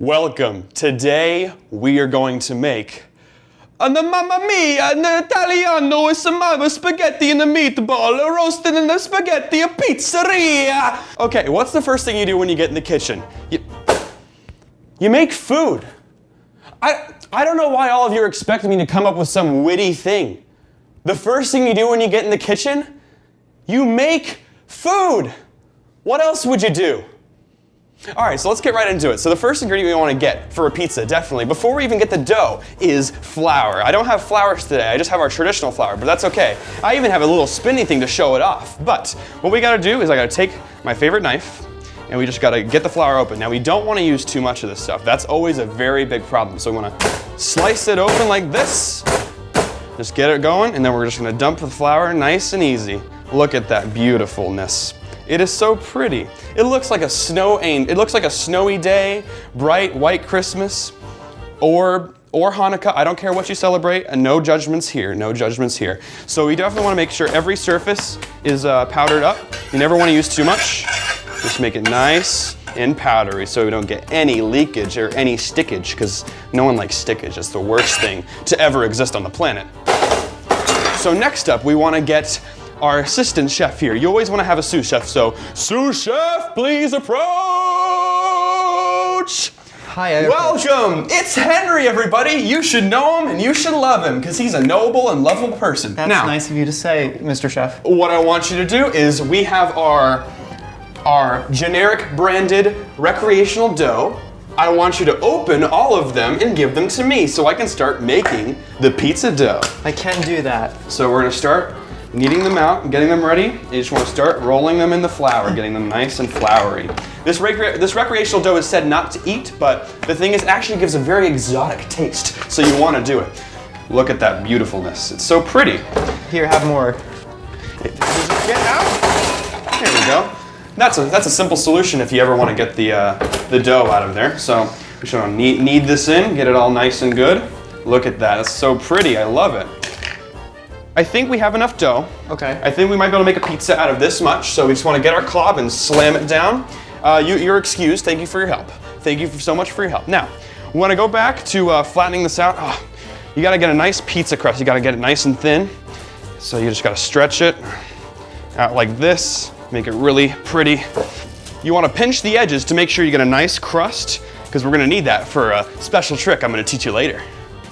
Welcome. Today we are going to make mamma mia, an Italiano is some spaghetti and a meatball, roasted in the spaghetti, a pizzeria. Okay, what's the first thing you do when you get in the kitchen? You make food. I don't know why all of you are expecting me to come up with some witty thing. The first thing you do when you get in the kitchen, you make food. What else would you do? All right, so let's get right into it. So the first ingredient we want to get for a pizza, definitely, before we even get the dough, is flour. I don't have flours today, I just have our traditional flour, but that's okay. I even have a little spinny thing to show it off. But what we gotta do is I gotta take my favorite knife, and we just gotta get the flour open. Now we don't wanna use too much of this stuff. That's always a very big problem. So we wanna slice it open like this, just get it going, and then we're just gonna dump the flour nice and easy. Look at that beautifulness. It is so pretty. It looks like a snowy day, bright white Christmas, or Hanukkah. I don't care what you celebrate, and no judgments here, no judgments here. So we definitely want to make sure every surface is powdered up. You never want to use too much. Just make it nice and powdery so we don't get any leakage or any stickage, because no one likes stickage. It's the worst thing to ever exist on the planet. So next up, we want to get our assistant chef here. You always want to have a sous chef, so sous chef, please approach. Hi, welcome. It's Henry, everybody. You should know him and you should love him because he's a noble and lovable person. That's nice of you to say, Mr. Chef. What I want you to do is we have our generic branded recreational dough. I want you to open all of them and give them to me so I can start making the pizza dough. I can do that. So we're gonna start kneading them out and getting them ready. You just want to start rolling them in the flour, getting them nice and floury. This recreational dough is said not to eat, but the thing is, it actually gives a very exotic taste, so you want to do it. Look at that beautifulness. It's so pretty. Here, have more. Get out. There we go. That's a simple solution if you ever want to get the dough out of there. So we should knead this in, get it all nice and good. Look at that. It's so pretty. I love it. I think we have enough dough. Okay. I think we might be able to make a pizza out of this much, so we just want to get our clob and slam it down. You're excused. Thank you for your help. Thank you so much for your help. Now, we want to go back to flattening this out. Oh, you got to get a nice pizza crust. You got to get it nice and thin. So you just got to stretch it out like this, make it really pretty. You want to pinch the edges to make sure you get a nice crust, because we're going to need that for a special trick I'm going to teach you later.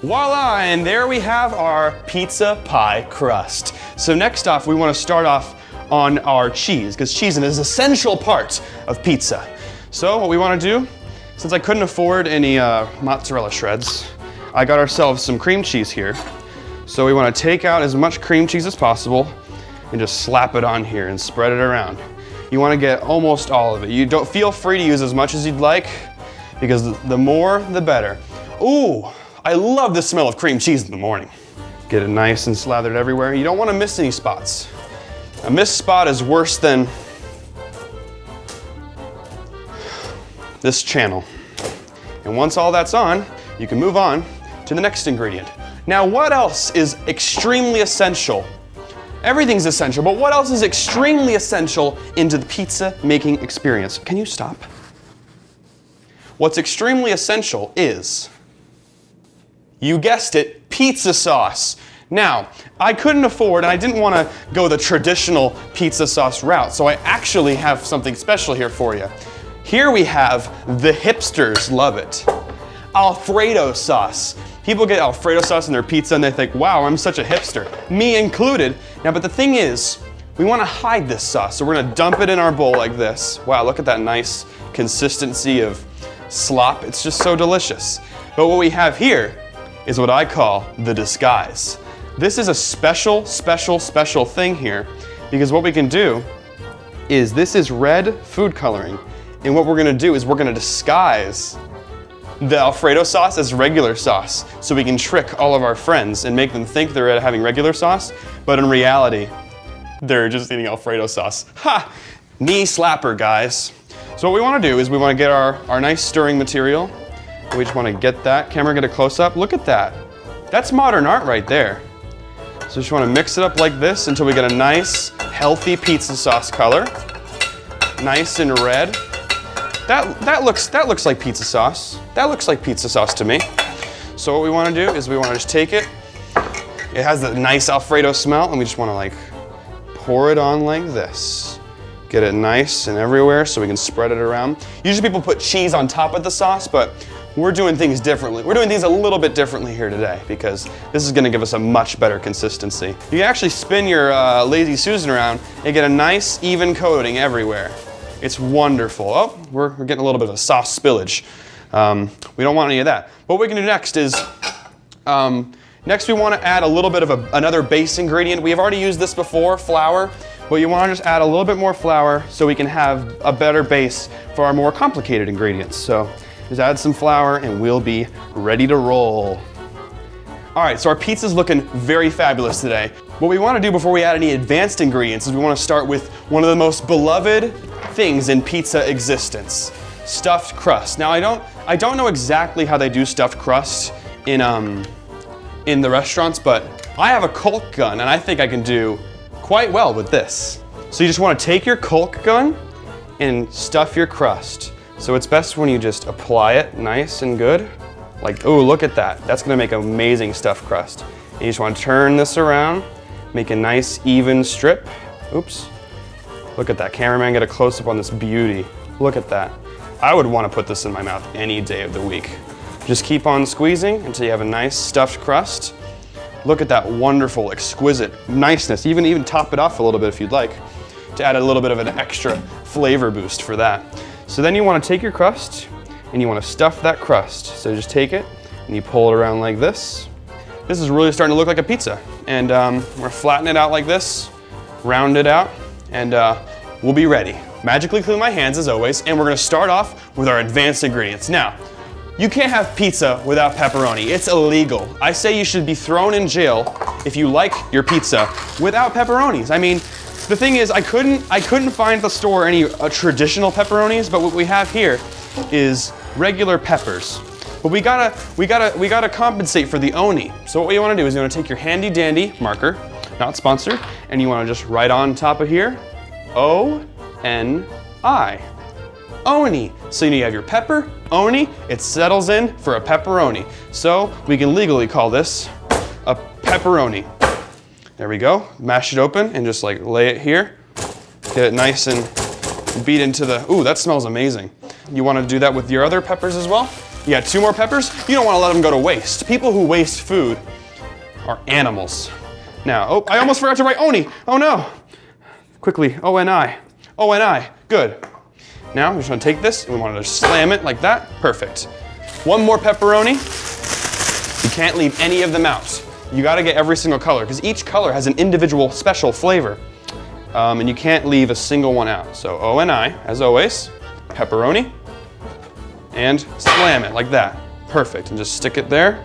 Voila, and there we have our pizza pie crust. So next off, we want to start off on our cheese, because cheese is an essential part of pizza. So what we want to do, since I couldn't afford any mozzarella shreds, I got ourselves some cream cheese here. So we want to take out as much cream cheese as possible and just slap it on here and spread it around. You want to get almost all of it. You don't feel free to use as much as you'd like, because the more, the better. Ooh. I love the smell of cream cheese in the morning. Get it nice and slathered everywhere. You don't want to miss any spots. A missed spot is worse than this channel. And once all that's on, you can move on to the next ingredient. Now, what else is extremely essential? Everything's essential, but what else is extremely essential into the pizza making experience? Can you stop? What's extremely essential is, you guessed it, pizza sauce. Now, I couldn't afford, and I didn't want to go the traditional pizza sauce route, so I actually have something special here for you. Here we have the hipsters love it. Alfredo sauce. People get Alfredo sauce in their pizza and they think, wow, I'm such a hipster. Me included. Now, but the thing is, we want to hide this sauce, so we're going to dump it in our bowl like this. Wow, look at that nice consistency of slop. It's just so delicious. But what we have here is what I call the disguise. This is a special thing here, because what we can do is, this is red food coloring, and what we're gonna do is we're gonna disguise the Alfredo sauce as regular sauce, so we can trick all of our friends and make them think they're having regular sauce, but in reality, they're just eating Alfredo sauce. Ha! Knee slapper, guys. So what we wanna do is we wanna get our nice stirring material. We just want to get that. Camera, get a close-up. Look at that. That's modern art right there. So just want to mix it up like this until we get a nice, healthy pizza sauce color. Nice and red. that looks like pizza sauce. That looks like pizza sauce to me. So what we want to do is we want to just take it. It has that nice Alfredo smell, and we just want to like pour it on like this. Get it nice and everywhere so we can spread it around. Usually people put cheese on top of the sauce, but we're doing things differently. We're doing things a little bit differently here today because this is gonna give us a much better consistency. You can actually spin your Lazy Susan around and get a nice even coating everywhere. It's wonderful. Oh, we're getting a little bit of a sauce spillage. We don't want any of that. What we can do next is, next we wanna add a little bit of another base ingredient. We have already used this before, flour. But you want to just add a little bit more flour so we can have a better base for our more complicated ingredients. So just add some flour and we'll be ready to roll. All right, so our pizza's looking very fabulous today. What we want to do before we add any advanced ingredients is we want to start with one of the most beloved things in pizza existence, stuffed crust. Now I don't know exactly how they do stuffed crust in the restaurants, but I have a Coke gun and I think I can do quite well with this. So you just want to take your Coke gun and stuff your crust. So it's best when you just apply it nice and good. Like, oh, look at that. That's gonna make an amazing stuffed crust. And you just want to turn this around, make a nice even strip. Oops. Look at that. Cameraman, get a close-up on this beauty. Look at that. I would want to put this in my mouth any day of the week. Just keep on squeezing until you have a nice stuffed crust. Look at that wonderful, exquisite niceness. Even top it off a little bit if you'd like, to add a little bit of an extra flavor boost for that. So then you want to take your crust and you want to stuff that crust. So just take it and you pull it around like this. This is really starting to look like a pizza. And we're flatten it out like this, round it out, and we'll be ready. Magically clean my hands as always, and we're gonna start off with our advanced ingredients. Now, you can't have pizza without pepperoni. It's illegal. I say you should be thrown in jail if you like your pizza without pepperonis. I mean, the thing is, I couldn't find at the store any traditional pepperonis, but what we have here is regular peppers. But we gotta compensate for the oni. So what you wanna do is you wanna take your handy dandy marker, not sponsored, and you wanna just write on top of here, O-N-I. Oni. So you have your pepper, oni, it settles in for a pepperoni. So we can legally call this a pepperoni. There we go. Mash it open and just like lay it here. Get it nice and beat into the, ooh, that smells amazing. You want to do that with your other peppers as well? You got 2 more peppers? You don't want to let them go to waste. People who waste food are animals. Now, oh, I almost forgot to write oni. Oh no. Quickly, O-N-I. O-N-I, good. Now, we're just gonna take this and we want to just slam it like that. Perfect. 1 more pepperoni. You can't leave any of them out. You gotta get every single color because each color has an individual special flavor. And you can't leave a single one out. So O-N-I, as always, pepperoni, and slam it like that. Perfect, and just stick it there,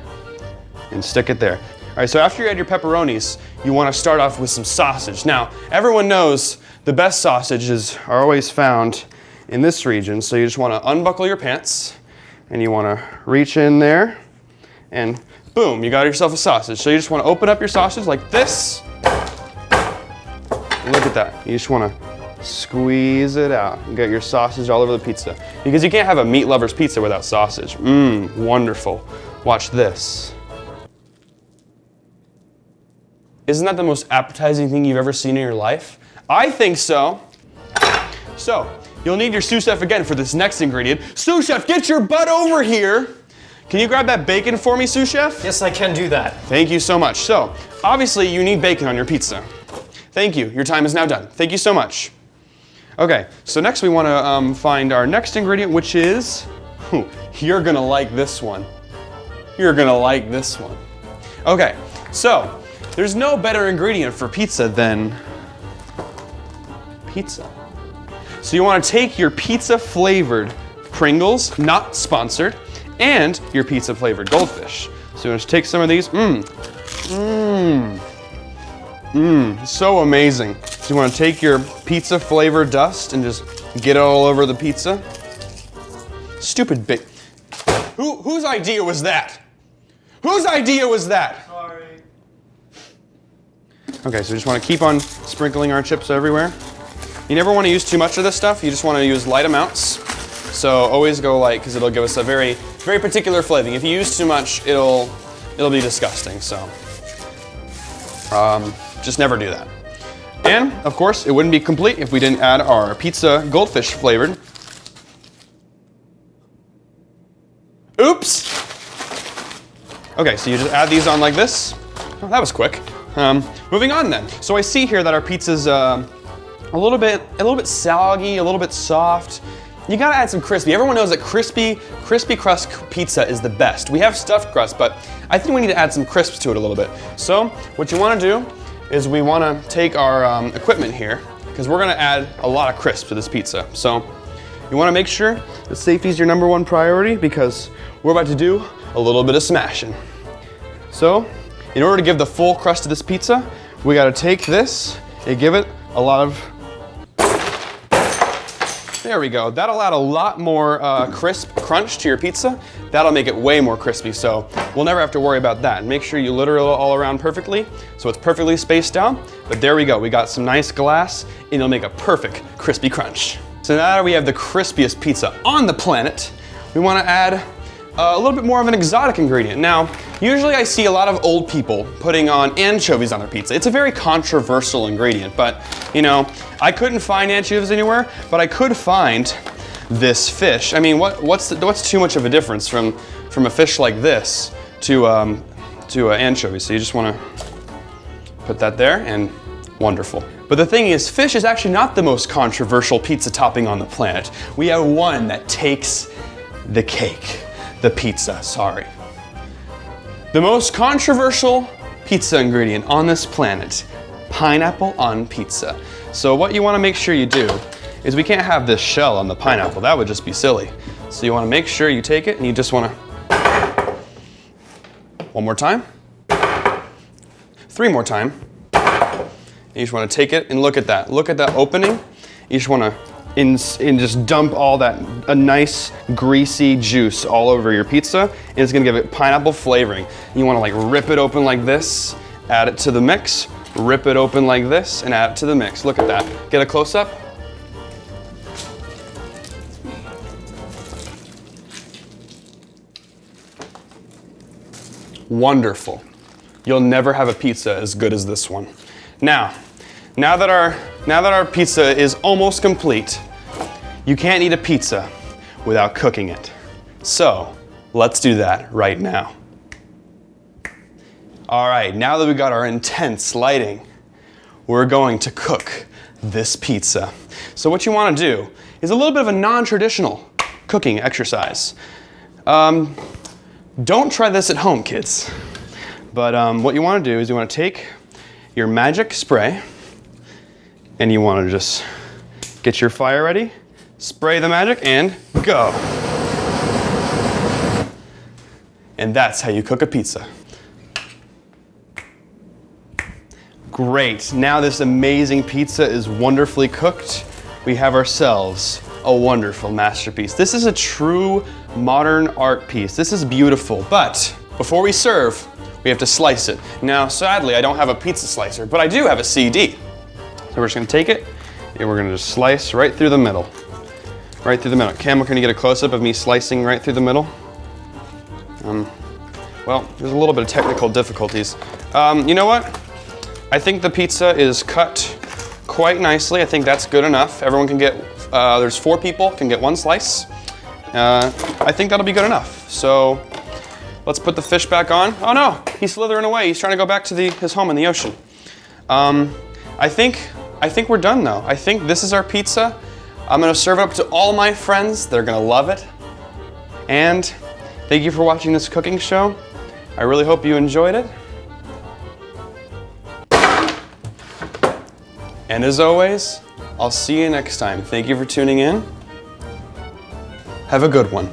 and stick it there. All right, so after you add your pepperonis, you wanna start off with some sausage. Now, everyone knows the best sausages are always found in this region, so you just want to unbuckle your pants and you want to reach in there and boom, you got yourself a sausage. So you just want to open up your sausage like this. Look at that. You just want to squeeze it out and get your sausage all over the pizza because you can't have a meat lover's pizza without sausage. Mmm, wonderful. Watch this. Isn't that the most appetizing thing you've ever seen in your life? I think so. So, you'll need your sous chef again for this next ingredient. Sous chef, get your butt over here. Can you grab that bacon for me, sous chef? Yes, I can do that. Thank you so much. So, obviously you need bacon on your pizza. Thank you, your time is now done. Thank you so much. Okay, so next we wanna find our next ingredient, which is, you're gonna like this one. You're gonna like this one. Okay, so, there's no better ingredient for pizza than pizza. So you want to take your pizza flavored Pringles, not sponsored, and your pizza flavored Goldfish. So you want to take some of these. So amazing. So you want to take your pizza flavored dust and just get it all over the pizza. Stupid bit. Whose idea was that? Whose idea was that? Sorry. Okay, so we just want to keep on sprinkling our chips everywhere. You never want to use too much of this stuff. You just want to use light amounts So always go light because it'll give us a very, very particular flavoring. If you use too much, it'll be disgusting. So just never do that. And of course, it wouldn't be complete if we didn't add our pizza goldfish flavored. Oops. Okay, so you just add these on like this. Oh, that was quick. Moving on then. So I see here that our pizza's a little bit soggy, a little bit soft. You gotta add some crispy. Everyone knows that crispy crust pizza is the best. We have stuffed crust, but I think we need to add some crisp to it a little bit. So what you wanna do is we wanna take our equipment here, because we're gonna add a lot of crisp to this pizza. So you wanna make sure that safety is your #1 priority, because we're about to do a little bit of smashing. So in order to give the full crust to this pizza, we gotta take this and give it a lot of. There we go. That'll add a lot more crisp crunch to your pizza. That'll make it way more crispy, so we'll never have to worry about that. And make sure you litter it all around perfectly, so it's perfectly spaced out. But there we go. We got some nice glass, and it'll make a perfect crispy crunch. So now that we have the crispiest pizza on the planet, we want to add a little bit more of an exotic ingredient. Now, usually I see a lot of old people putting on anchovies on their pizza. It's a very controversial ingredient, but you know, I couldn't find anchovies anywhere, but I could find this fish. I mean, what's too much of a difference from a fish like this to anchovies? So you just want to put that there, and wonderful. But the thing is, fish is actually not the most controversial pizza topping on the planet. We have one that takes the cake. The pizza, sorry. The most controversial pizza ingredient on this planet, pineapple on pizza. So what you want to make sure you do is we can't have this shell on the pineapple. That would just be silly. So you want to make sure you take it and you just want to, one more time, 3 more time. You just want to take it and look at that. Look at that opening. You just want to and just dump all that a nice greasy juice all over your pizza, and it's gonna give it pineapple flavoring. You wanna like rip it open like this, add it to the mix, rip it open like this, and add it to the mix. Look at that. Get a close up. Wonderful. You'll never have a pizza as good as this one. Now that our pizza is almost complete, you can't eat a pizza without cooking it. So let's do that right now. All right, now that we got our intense lighting, we're going to cook this pizza. So what you want to do is a little bit of a non-traditional cooking exercise. Don't try this at home, kids. But what you want to do is you want to take your magic spray, and you want to just get your fire ready, spray the magic, and go. And that's how you cook a pizza. Great, now this amazing pizza is wonderfully cooked. We have ourselves a wonderful masterpiece. This is a true modern art piece. This is beautiful, but before we serve, we have to slice it. Now, sadly, I don't have a pizza slicer, but I do have a CD. So we're just gonna take it, and we're gonna just slice right through the middle. Right through the middle. Cam, can you get a close-up of me slicing right through the middle? Well, there's a little bit of technical difficulties. You know what? I think the pizza is cut quite nicely. I think that's good enough. Everyone can get, there's 4 people can get 1 slice. I think that'll be good enough. So let's put the fish back on. Oh no, he's slithering away. He's trying to go back to his home in the ocean. I think we're done though. I think this is our pizza. I'm gonna serve it up to all my friends. They're gonna love it. And thank you for watching this cooking show. I really hope you enjoyed it. And as always, I'll see you next time. Thank you for tuning in. Have a good one.